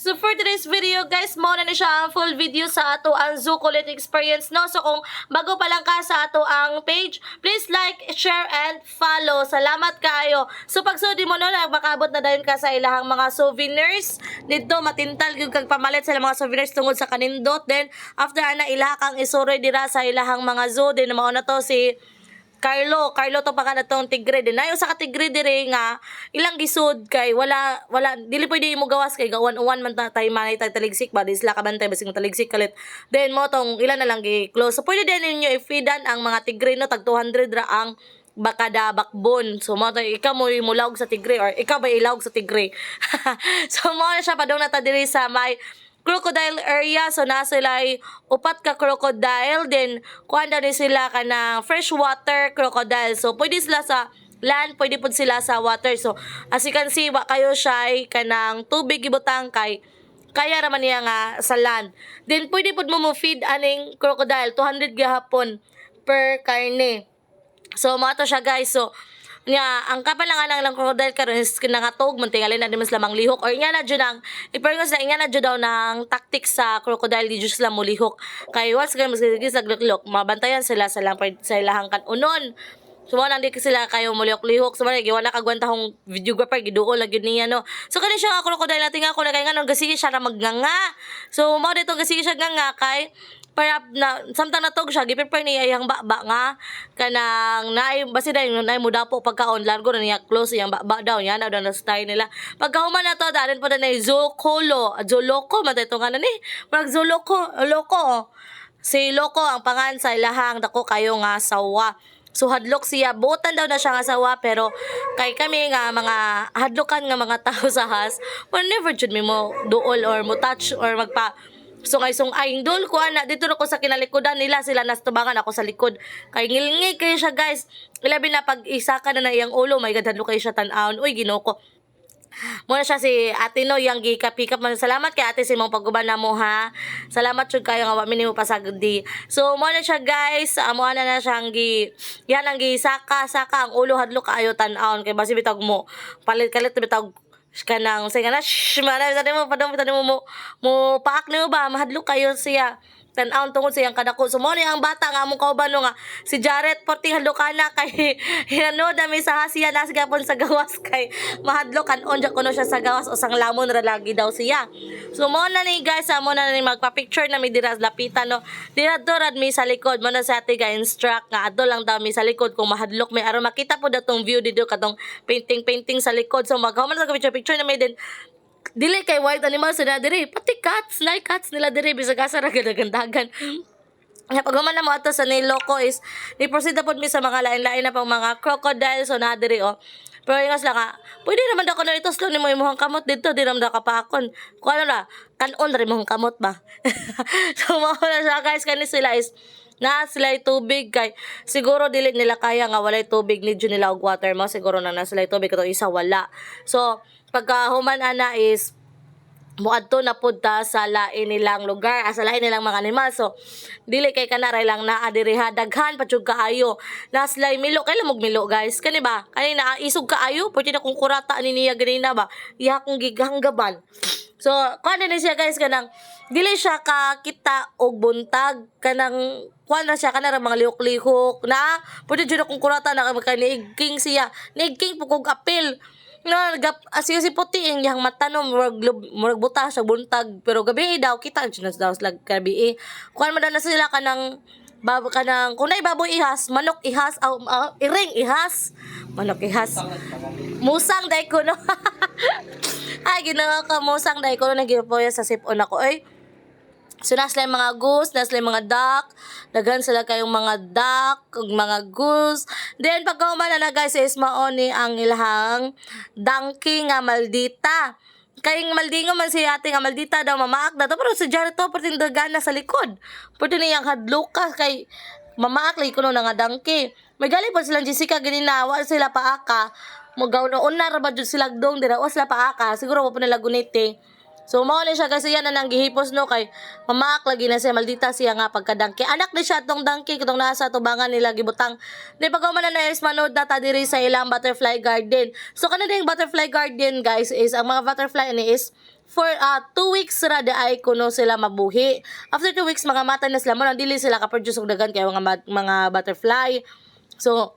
So for today's video guys, mo na siya ang full video sa ato ang Zoo Kulit Experience, no? So kung bago pa lang ka sa ato ang page, please like, share, and follow. Salamat kayo. So pag sudi mo no, makabot na dayon ka sa ilahang mga souvenirs. Dito matintal yung kagpamalit sa mga souvenirs tungod sa kanindot. Then after na ilaha kang isuroy dira sa ilahang mga zoo. Then mao na to si Carlo to pa ka na tong tigre din. Ayo sa katigre dire nga ilang gisud kay wala dili pwede mo gawas kay gawan uwan man ta tay manay tay taligsik ba disla ka bantay basig taligsik kalit. Then mo tong ilan na lang gi close. So pwede din ninyo i-feedan ang mga tigre no tag 200 ra ang bakada bakbon. So mo tay ikaw mo mulawg sa tigre or ikaw ba ilawg sa tigre. So mo na siya padong nata diri sa may crocodile area. So nasa sila'y upat ka crocodile. Then kuhan na rin sila ka ng freshwater crocodile. So pwede sila sa land, pwede po sila sa water. So as you can see, wa kayo siya ka ng tubig ibutang kay kaya naman niya nga sa land. Then pwede po mo feed aning crocodile 200 gihapon per karne. So mga to siya guys. So nya ang kapalangan lang crocodile karon is kinangatog man tingali na di mas lamang lihok or nya na jud ang iperngos na nya na jud daw ng tactics sa crocodile di jud sila mo lihok kay once kay mas gisaglok mabantayan sila sa lang sa ilahang kanunon. So mo nang di sila kayo mo lihok so man wala kagwantahong videographer giduol lagi niya no. So kani siya nga crocodile natin nga ko na kay nga nang gasigi siya na magnganga. So mo dito gasigi siya nganga kay para na samtang natog siya giprepare niya yang baba nga kanang naay basi dai naay mo dapo pagkaon largo na niya close yang baba daw yan daw na style nila pagkahuman na to darin pa na Zoloko matay to nga na ni parang loko si loko ang pangan sa ilahang dako kayo nga sawa. So hadlok siya, buotan daw na siya nga sawa pero kay kami nga mga hadlokan nga mga tao sa has, well, never jud mi mo duol or mo touch or magpa sungay dol ko ana dito ko sa kinalikodan nila sila nastubangan ako sa likod kay ngilngig kayo siya guys ilabi na pag isa ka na iyang ulo may god hadlo kayo siya tan-awon uy Ginoo ko. Muna siya si Ate No yang gi-pick up man. Salamat kay Ate si mong pagguban na mo ha. Salamat jud kayo nga wa minimo pasagdi. So mo na siya guys, amo na siyang yan ang saka ang ulo hadlo kaayo tan-awon kay basi bitag mo palit kalit bitag kanang say nga na mana padong mo paak niyo ba mahadlo kayo siya tan-awon tungod sa iyang kadako. So mo ni ang bata nga among kauban nga si Jared porting hadlo kana kay hinano dami sa hasiya nas gapon sa gawas kay mahadlo kanon ja kuno siya sa gawas o sang lamon ra lagi daw siya. So mo na ni guys mo na ni magpa-picture na mi dira lapitan no dira dorad mi sa likod mo na sa ate ga instruct nga adto lang daw mi sa likod kung mahadlok may aron makita po datong view dito katong painting sa likod. So maghuman sa picture na may din dili kay wild animals na diri pati cats nila diri bisag asa ra gadagandagan. Pag human na mo ato sa niloko is ni-proceed na po mi sa mga lain-lain na pang mga crocodiles so na diri pero ingas lang pwede naman daw ko na itos lang ni mo imong kamot dito di naman daw kapakon kung ano na kanon rin mong kamot ba. So mao na siya guys kani sila is na sila tubig kay siguro dili nila kaya nga walay tubig need nila og water mo siguro na sila tubig kato isa wala. So pagka human ana is muadto na pud ta sa lain nilang lugar sa lain nilang mga animal. So dili kay kanaray lang naa diriha daghan pa jud kaayo na sila milo kay lamog milo guys kani ba kanina isog kaayo pwede na kung kurata ni niya ganina ba iya kong giganggaban. So kuan din siya guys kanang dili siya kakita og buntag kanang kuan na siya kanang mga lihok-lihok na pwede jud akong kurata na kay niigking siya niigking pugog apil na asiyo si puti yang mata no murag buta sa buntag pero gabi daw kita jud daw slag gabi kuan man na sila kanang kung na baboy ihas manok ihas iring ihas manok ihas musang dai ko no. Ay ginawa ka musang dai ko no nagipoya sa sipon ako oy. So nasla mga goose, nasla mga duck, daghan sila kayong mga duck, ug mga goose. Then pagkahuman na guys is maoni ang ilahang donkey nga maldita. Kay maldingo man si ate nga maldita daw mamaak daw pero si Jared to perting dagana sa likod. Pwede niyang hadluka kay mamaak lay kuno nga donkey. May gali pa silang Jessica ganina, wa sila paaka. Mo gawno una ra ba jud sila dong dira wa sila paaka. Siguro wa pa nila guniti. So mao ni siya kasi yan na nang gihipos no kay mamaak lagi na siya maldita siya nga pagka-donkey. Anak ni siya tong donkey katong nasa tubangan nila gibutang. Di pag man na is manood data diri sa ilang butterfly garden. So kana ding butterfly garden guys is ang mga butterfly ni is for 2 weeks ra ay kuno sila mabuhi. After 2 weeks mga mata na sila mo nang dili sila ka-produce og dagan kay mga butterfly. So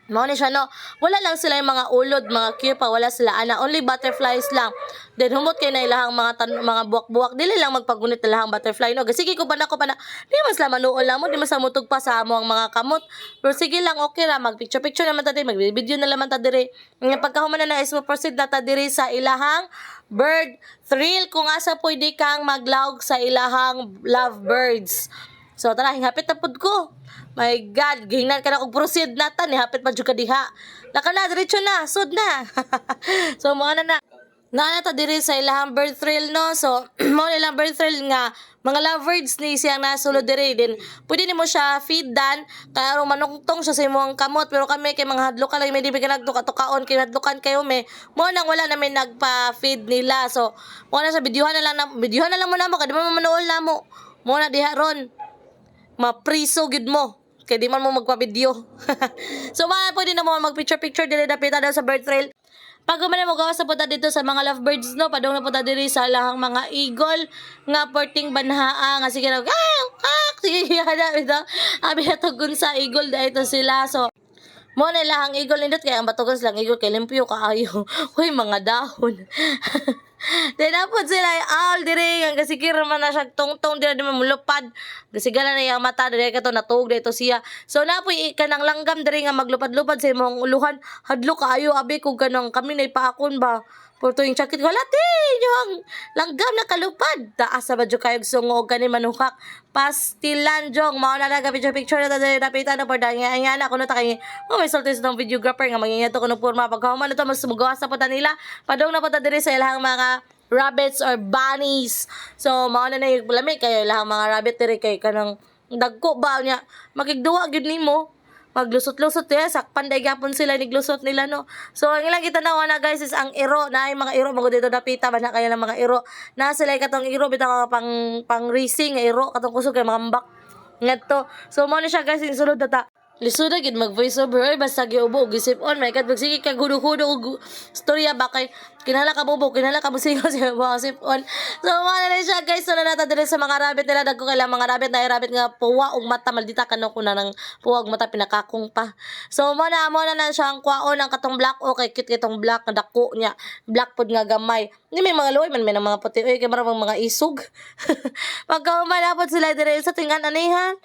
mao ni siya no. Wala lang sila yung mga ulod, mga pupa, wala sila ana, only butterflies lang. Then humot kay na ilahang mga buwak-buwak, dili lang magpagunit ilahang butterfly no. Sige ko pa na di mas la manuol lang mo, di mas samutog pa sa amo ang mga kamot. Pero sige lang okay ra, mag picture naman ta diri, mag video na naman ta diri. Nga pagkahuman na is mo proceed na ta diri sa ilahang bird thrill kung asa pwede kang maglawg sa ilahang lovebirds. So tara, hingapit na pud ko. My God, gihingnan ka na kung proceed natan, hapit pa dyan ka diha. Naka na, diretso na, sud na. So, mga na. Naana ta diri sa ilahang bird thrill, no? So, mga ilang bird thrill nga, mga lovebirds ni siyang nasulod diri. Then, pwede ni mo siya feedan, kaya aron manungtong siya sa imong kamot. Pero kami, kay mga hadlokan lang, may di ba nagtuka-tukaon, kay hadlokan kayo, may, mo nang wala namin nagpa-feed nila. So, mo na sa videohan na lang mo na mo, kada mo manuol na mo. Mo na diha ron. Mapriso gid mo. Kaya di man mo magpa-video. So, pwede na mo mag-picture-picture dili dapita daw sa bird trail. Pag man mo gawas sa punta dito sa mga lovebirds, no, padong na punta diri sa lahang mga eagle nga porting banhaa nga sige na sige hada ito. Abi na tugon sa eagle dahil ito sila. So, mo na lahang eagle nindot kaya ang batugon silang eagle kay limpyo kaayo. Hoy mga dahon. Tinapod sila all dire ang kasikir man na siya tungtong dire man mulupad. Gasigala na yang mata dire kato natug dito siya. So napoy kanang langgam dire nga maglupad-lupad sa imong uluhan. Hadlo kaayo abi kung kanang kami nay paakon ba. Porto yung sakit wala ti yung langgam na kalupad. Taas sa badyo kayog sungog kani manukak. Pastilan jong mao na naga picture na dire dapitan na porda nga na kuno ta kay may sultis ng videographer nga mangingato kuno porma pagkahuman ito mas mugawas sa pata nila. Padong na pata dire sa ilahang mga rabbits or bunnies. So mao na yung lami kayo ilahang mga rabbit dire kay kanang dagko ba niya makigduwa gyud nimo. Maglusot-lusot sakpan day gapon sila niglusot nila no. So ang ilang kita na guys is ang iro na ay mga iro mga dito dapita ba na kaya ng mga iro na sila katong iro bitaw pang racing iro katong kusog kay mga mbak ngadto. So mo ni siya guys insulod data lisod na gid mag voice over ay basta giubo gisip on my god magsige ka gudo-gudo og storya ba kay kinala ka bobo kinala ka musigo siya sip on. So wala na siya guys so na nata dire sa mga rabbit nila dagko kay mga rabbit na rabbit nga puwa og mata maldita kanang kuna nang puwa og mata pinakakong pa. So mo na siya ang kwaon ang katong black o kay cute kitong black nga dako niya black pod nga gamay ni may mga luoy man may mga puti oy kay maramang mga isog. Pagka humanapod sila dire sa tingan anihan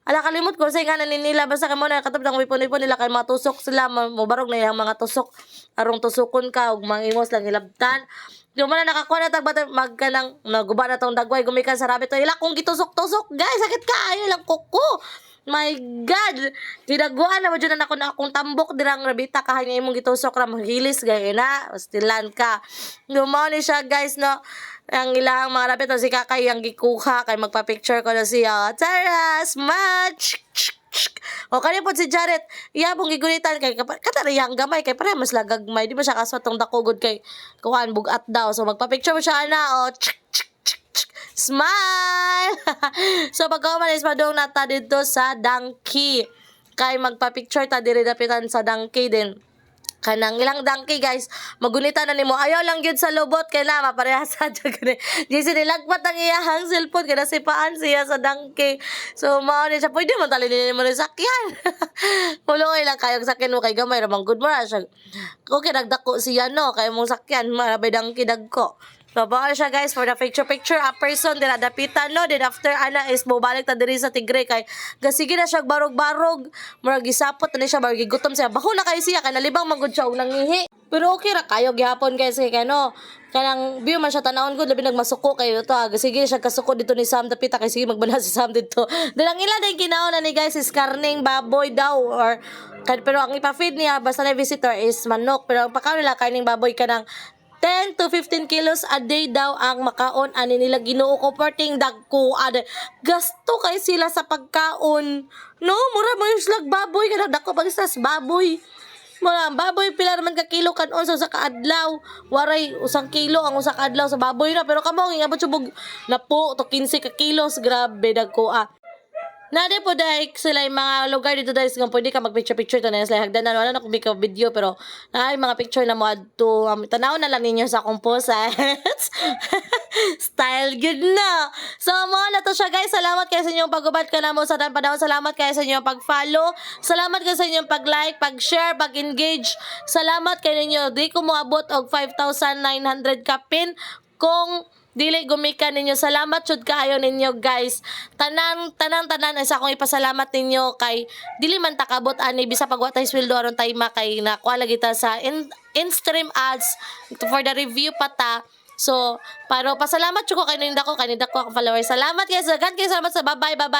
ala kalimot ko sa nga nila basta kamo na katub ng ipon-ipon nila kay mga tusok sila mobarog na yung mga tusok arong tusukon ka ug mangingos lang ilabtan. Yung man nakakuha na tag magkanang naguba na tong dagway gumikan sa rabbit to ila kung gitusok-tusok guys sakit ka ayo lang kuko. My God! Ginaguan na mo dyan na akong tambok dirang rabita kahanya imong gitusok ra maghilis gaya na stilan ka. Gumawa ni siya guys no. Ang ilang mga rabbit si kakay ang gikuha kay magpa-picture ko na siya. Tara! Smash! O kanya po si Jared iyabong gigunitan kay katariyang gamay kay para mas lagagmay di ba siya kaswatong dakugod kay kuhaan bugat daw so magpa-picture mo siya na o smile. So pagkaman is padong nata dito sa donkey kay magpa-picture ta diri dapitan sa donkey din kanang ilang donkey guys magunita na nimo ayaw lang gyud sa lobot kay na maparehasa jud gani gisi nilagpat ang iyahang cellphone kay nasipaan siya sa donkey. So mao ni siya pwede man tali nimo ni sakyan. Puloy lang kayog sakyan mo kay gamay ra man good mo ra siya okay nagdako siya no kay mong sakyan marabay donkey dagko. So, bawal siya guys for the picture a person din dapitan no then after ana is mobalik ta diri sa Tigre kay gasige na siya barog-barog murag gisapot na siya barog gigutom siya baho na kay siya kay nalibang magud siya og nangihi pero okay ra kayo gihapon guys kay kano kanang view man siya tanawon ko labi nagmasuko kayo to sige siya kasuko dito ni Sam dapita kay sige magbana si Sam dito then ang ila din kinaon na ni guys is karning baboy daw or pero ang ipa-feed niya basta na visitor is manok pero ang pakaon nila karning baboy kanang 10 to 15 kilos a day daw ang makaon ani nila Ginoo ko porting dagko gasto kay sila sa pagkaon no mura mo yung slag baboy kada dako pagistas baboy Mga baboy pila naman ka kilo kanon sa kaadlaw. Waray usang kilo ang usa ka adlaw sa baboy na pero kamo ngabot subog na po to 15 ka kilos grabe dagko ah. Nade po dahil sila yung mga lugar dito dahil nga pwede ka mag-picture-picture to na sila hagdanan wala na kung ka video pero ay mga picture na mo adto tanaw na lang ninyo sa akong post style good na so mo na to siya guys salamat kayo sa inyong pag-ubad ka na mo sa tanpadawon salamat kayo sa inyong pag-follow salamat kayo sa inyong pag-like pag-share pag-engage salamat kayo ninyo di ko moabot og 5,900 ka pin kung dili gumikan ninyo salamat jud kaayo ninyo guys tanan sa akong ipasalamat ninyo kay dili man takabot ani bisa pag watay sweldo aron tayma kay nakuha lagi ta sa in-stream ads for the review pata so pero pasalamat jud ko kay ninda ko akong followers salamat guys dagan kayo salamat sa bye bye